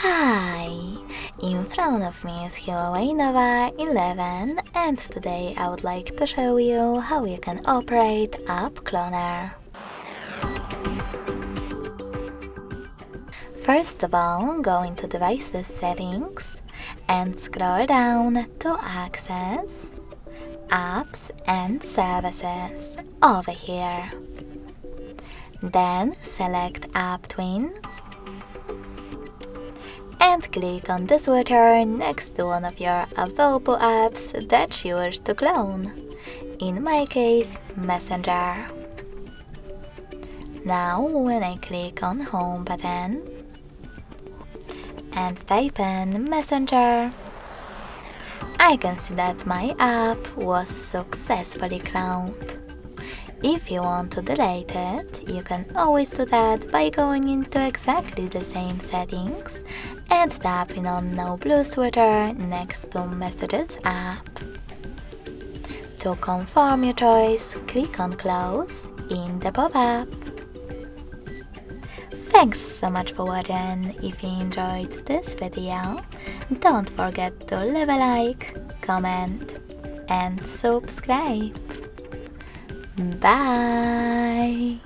Hi! In front of me is Huawei Nova 11 and today I would like to show you how you can operate App Cloner. First of all, go into Devices Settings and scroll down to Access, Apps and Services over here. Then select App Twin and click on the switcher next to one of your available apps that you wish to clone, in my case, Messenger. Now when I click on Home button and type in Messenger, I can see that my app was successfully cloned. If you want to delete it, you can always do that by going into exactly the same settings and tapping on No Blue Sweater next to Messages app. To confirm your choice, click on Close in the pop-up. Thanks so much for watching. If you enjoyed this video, don't forget to leave a like, comment and subscribe. Bye!